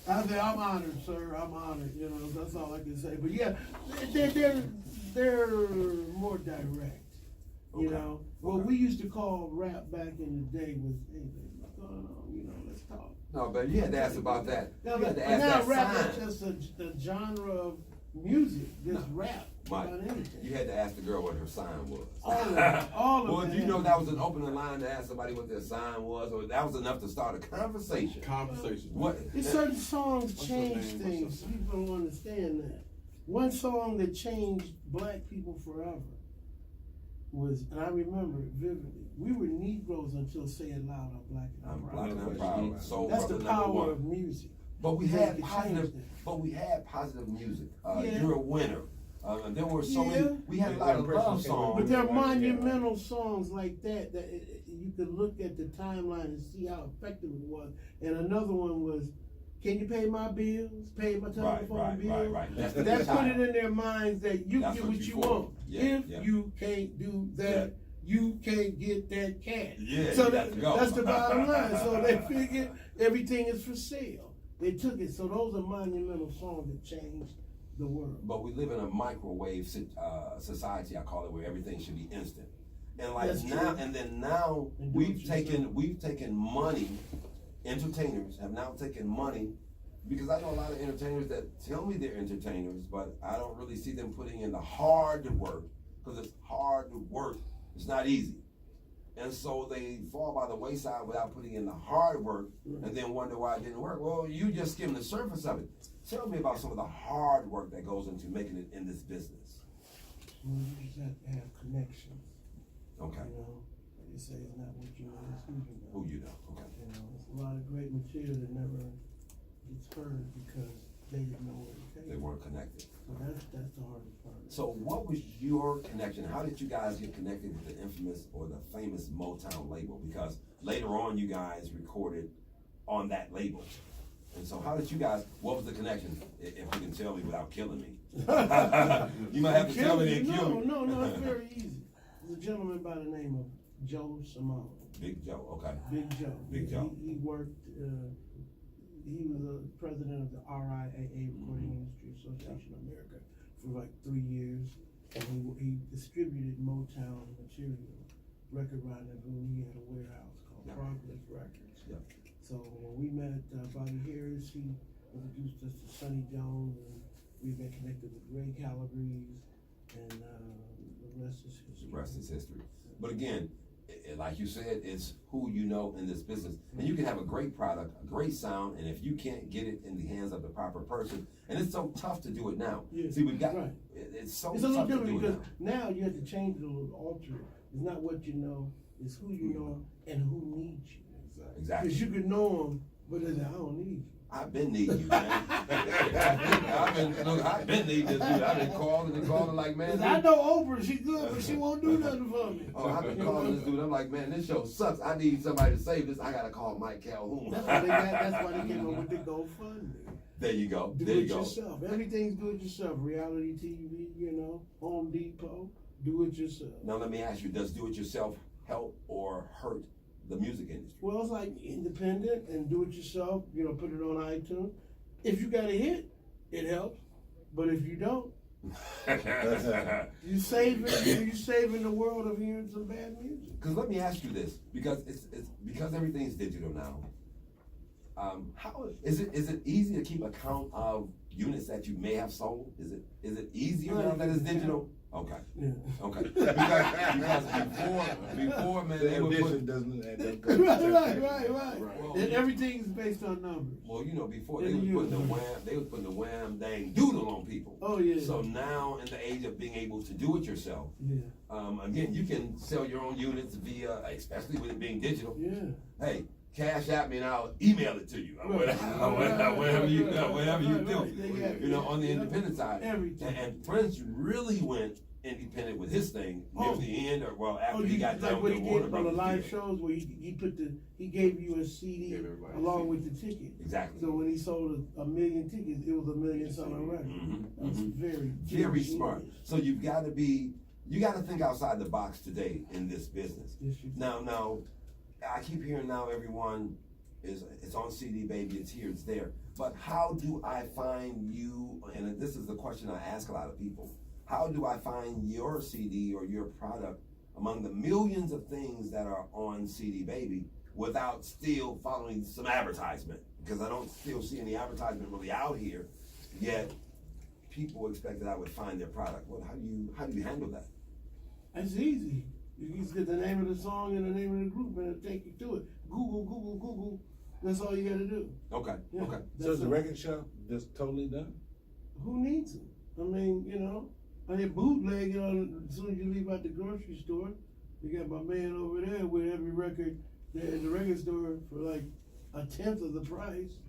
I say, I'm honored, sir. I'm honored. You know, that's all I can say. But yeah, they're more direct. You know, what we used to call rap back in the day was, hey, baby, what's going on? You know, let's talk. No, but you had to ask about that. Now, You had to ask now that rap sign. is just a genre of music. Just rap Mike, about anything. you had to ask the girl what her sign was. All of it. Well, do you know that was an opening line to ask somebody what their sign was, or that was enough to start a conversation? What? It's certain songs change things. People don't understand that. One song that changed black people forever was, and I remember it vividly, we were Negroes until Say It Loud, I'm Black and I'm Black and I'm Proud. Proud. Soul That's the Brother power #1. of music. But we They had could positive. change that. But we had positive music. Yeah. You're a winner. And there were so Yeah. many. We had a lot of love songs. But there are monumental songs like that you could look at the timeline and see how effective it was. And another one was, can you pay my bills? Pay my telephone bills? Right. That's That put it in their minds that you That's get what what you you for. want. Yeah, If yeah. you can't do that, you can't get that cash. Yeah, So you got to go. that's the bottom line. So they figured everything is for sale. They took it. So those are monumental songs that changed the world. But we live in a microwave society, I call it, where everything should be instant. And like That's now, true. and then now And do we've it taken money. Entertainers have now taken money, because I know a lot of entertainers that tell me they're entertainers, but I don't really see them putting in the hard work, because it's hard work. It's not easy. And so they fall by the wayside without putting in the hard work, and then wonder why it didn't work. Well, you just skimmed the surface of it. Tell me about some of the hard work that goes into making it in this business. Well, you just have to have connections. Okay. You know, they say it's not what you know, it's who you know. Who you know? Okay. You know, it's a lot of great material that never gets heard because they didn't know where it came. They weren't connected. So that's the hardest part. So what was your connection? How did you guys get connected with the infamous or the famous Motown label? Because later on you guys recorded on that label. And so how did you guys, what was the connection, if you can tell me without killing me? You might have to tell me and kill me. No, it's very easy. There's a gentleman by the name of Joe Simone. Big Joe, okay. Big Joe. Big Joe. He worked, he was a president of the RIAA, Recording Industry Association of America, for like 3 years. And he distributed Motown material, record rendezvous. He had a warehouse called Progress Records. Yeah. So when we met Bobby Harris, he introduced us to Sonny Jones, and we've been connected with Ray Calabrese, and the rest is history. The rest is history. But again, like you said, it's who you know in this business. And you can have a great product, a great sound, and if you can't get it in the hands of the proper person, and it's so tough to do it now. Yeah. See, we've got, Right. it's so It's a tough little to do different it because now. now you have to change it a little, alter it. It's not what you know, it's who you know and who needs you. Exactly. Because you could know them, but they say, I don't need you. I've been needing you, man. I've been needing this dude. I've been calling and calling like, man. I know Oprah, she good, but she won't do nothing for me. Oh, I've been calling this dude. I'm like, man, this show sucks. I need somebody to save this. I gotta call Mike Calhoun. That's why they came up with the GoFundMe. There you go. Do There it you go. yourself. Everything's do it yourself. Reality TV, you know, Home Depot, do it yourself. Now let me ask you, does do it yourself help or hurt the music industry? Well, it's like independent and do it yourself, you know, put it on iTunes. If you got a hit, it helps. But if you don't, you saving the world of hearing some bad music. Because let me ask you this, because it's because everything's digital now. How is it easy to keep account of units that you may have sold? Is it easier now that it's digital? Okay. Yeah. Okay. Because before man, they would put, Right. And everything's based on numbers. well, you know, before they was putting the wham dang doodle on people. Oh yeah. So now, in the age of being able to do it yourself, Yeah. again, you can sell your own units via, especially with it being digital. Yeah. Hey, cash at me and I'll email it to you. Whatever you do. You know, on the independent side. Everything. And Prince really went independent with his thing near the end, or well, after he got done like with what the he Warner did on the Brothers live deal. shows where he gave you a CD along with the ticket. Exactly. So when he sold a million tickets, it was a million-selling record. That's Very smart. So you got to think outside the box today in this business. Yes, you do. Now, I keep hearing now everyone it's on CD Baby, it's here, it's there. But how do I find you, and this is the question I ask a lot of people, how do I find your CD or your product among the millions of things that are on CD Baby without still following some advertisement? Because I don't still see any advertisement really out here, yet people expect that I would find their product. Well, how do you handle that? It's easy. You just get the name of the song and the name of the group and it'll take you to it. Google. That's all you gotta do. Okay, Yeah, okay. So is the record shop just totally done? Who needs it? I mean, you know, I had bootleg it on as soon as you leave out the grocery store. You got my man over there with every record there in the record store for like 1/10 of the price.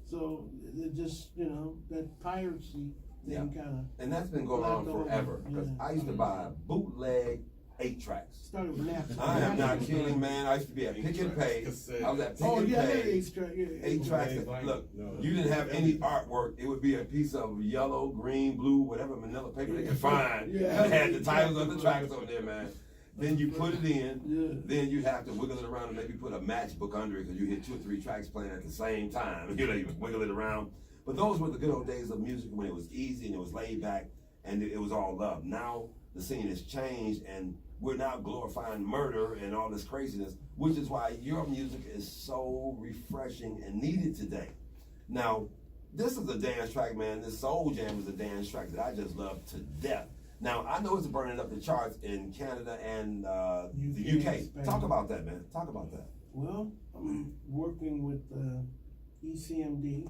So it just, you know, that piracy thing kinda. And that's been going on forever. Because I used to buy bootleg 8-tracks. Started with Napster. I am not kidding, man. I used to be at Pick and Pay. I was at Pick and Pay. 8-track, yeah. 8-tracks. Look, you didn't have any artwork. It would be a piece of yellow, green, blue, whatever manila paper they could find. Yeah. And it had the titles of the tracks on there, man. Then you put it in. Yeah. Then you have to wiggle it around and maybe put a matchbook under it because you hit 2 or 3 tracks playing at the same time. You know, you wiggle it around. But those were the good old days of music when it was easy and it was laid back and it was all love. Now the scene has changed and we're now glorifying murder and all this craziness, which is why your music is so refreshing and needed today. Now, this is a dance track, man. This Soul Jam is a dance track that I just love to death. Now, I know it's burning up the charts in Canada and the UK. Spain. Talk about that, man. Talk about that. Well, I'm working with ECMD,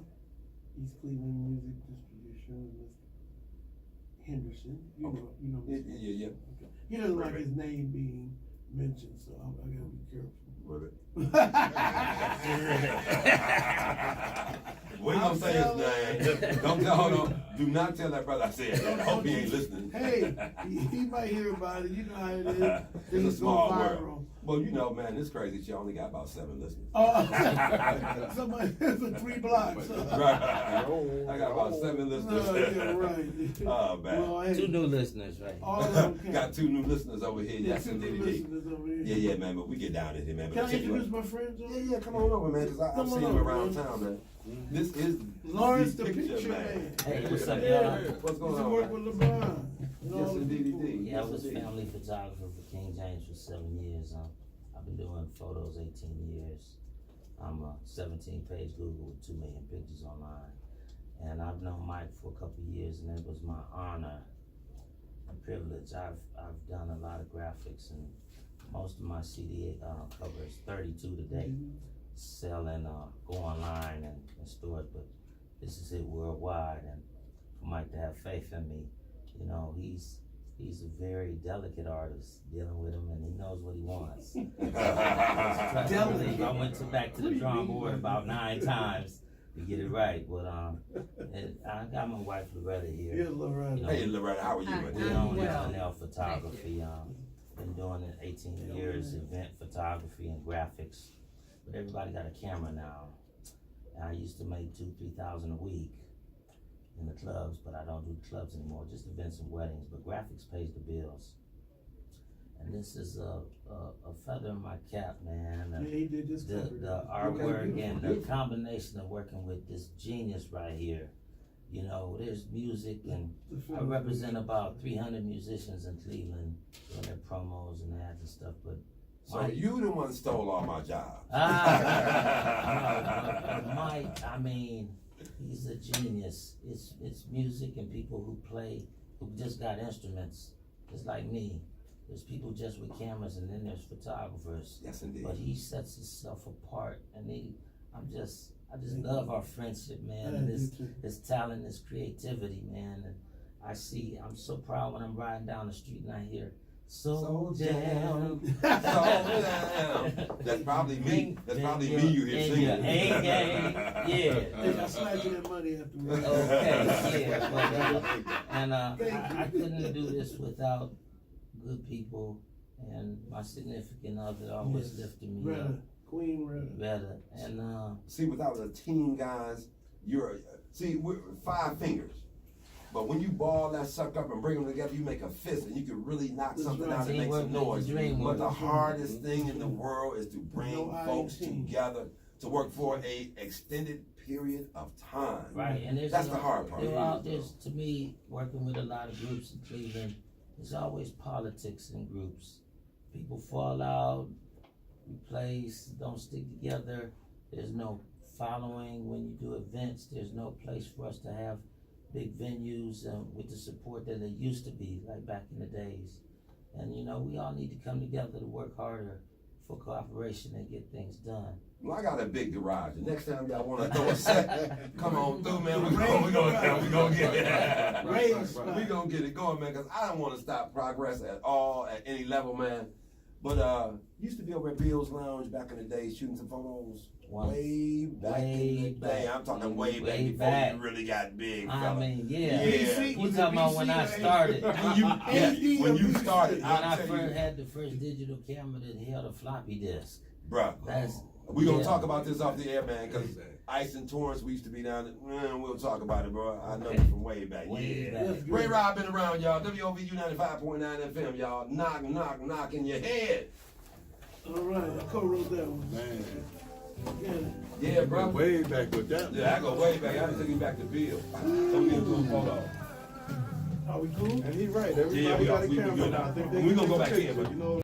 East Cleveland Music Distribution, with Henderson. You know. Yeah. Okay. He doesn't like his name being mentioned, so I gotta be careful. Ribbit. We don't say his name. Don't tell, hold on. Do not tell that brother I said that. I hope he ain't listening. Hey, he might hear about it. You know how it is. It's a Things go small viral. world. Well, you know, man, it's crazy. She only got about 7 listeners. Somebody for 3 blocks. Right. I got about 7 listeners. Yeah, right. Oh, man. Well, hey, 2 new listeners, right? all of them can. Got 2 new listeners over here. Yeah, Yes, 2 new indeed. listeners over here. Yeah, man, but we get down in here, man. Can But I check you introduce out. my friends over Yeah, come on over, man, because I've Come seen on him over, around man. town, man. This is Lawrence the Picture Man. Hey, what's up, Yeah. y'all? What's going Used to on, work man? with LeBron. and Yes, all the indeed, people. indeed. Yeah, I Yes, was indeed. family photographer for King James for 7 years. I've been doing photos 18 years. I'm a 17-page Google with 2 million pictures online. And I've known Mike for a couple of years, and it was my honor and privilege. I've done a lot of graphics, and most of my CD covers, 32 today, sell and go online and store it. But this is it worldwide, and for Mike to have faith in me, you know, he's a very delicate artist dealing with him, and he knows what he wants. I went back to the drawing board about 9 times to get it right, but I got my wife Loretta here. Yeah, Loretta. You know, Hey, Loretta, how are you, Hi. man? we I'm own well. L Photography. Been doing it 18 years, event photography and graphics. But everybody got a camera now. And I used to make $2,000-3,000 a week in the clubs, but I don't do the clubs anymore, just events and weddings. But graphics pays the bills. And this is a feather in my cap, man. Yeah, he did this cover. The artwork and the combination of working with this genius right here. You know, there's music, and I represent about 300 musicians in Cleveland doing their promos and ads and stuff, but So you the one stole all my job. but Mike, I mean, he's a genius. It's music and people who play, who just got instruments, just like me. There's people just with cameras, and then there's photographers. Yes, indeed. But he sets himself apart, and I just love our friendship, man, and his talent, his creativity, man. And I'm so proud when I'm riding down the street and I hear Soul Jam. Soul Jam. That's probably me. That's probably me you hear singing. Yeah. Hey, I slide you that money afterwards. Okay, yeah. But, I couldn't do this without good people, and my significant other always lifted me up. Queen Better. And See, without a team, guys, we're 5 fingers. But when you ball that sucker up and bring them together, you make a fist, and you can really knock something out and make some noise. But the hardest thing in the world is to bring folks together to work for a extended period of time. Right, and That's the hard part. There's, to me, working with a lot of groups in Cleveland, there's always politics in groups. People fall out, replace, don't stick together. There's no following when you do events. There's no place for us to have big venues with the support that there used to be, like back in the days. And you know, we all need to come together to work harder for cooperation and get things done. Well, I got a big garage. The next time y'all wanna throw a set, come on through, man. We gonna get it. We gonna get it going, man, cause I don't wanna stop progress at all, at any level, man. But, used to be over at Bill's Lounge back in the day, shooting some photos. Way back in the day. I'm talking way back before you really got big, fella. I mean, yeah. You talking about when I started. When you started, When I first had the first digital camera that held a floppy disk. Bruh, That's, we gonna talk about this off the air, man, cause Ice and Torrance, we used to be down there. We'll talk about it, bro. I know you from way back. Yeah. Ray Rob been around, y'all. WOVU 95.9 FM, y'all. Knock, knock, knock in your head. All right, I co-wrote that one. Man, Yeah, bro. way back with that. Yeah, I go way back. I take you back to Bill. So we can do a photo. Are we cool? And he right. Everybody Yeah, we got are. a We camera good now. now. I think they We gonna can go take back a in, picture, but you know.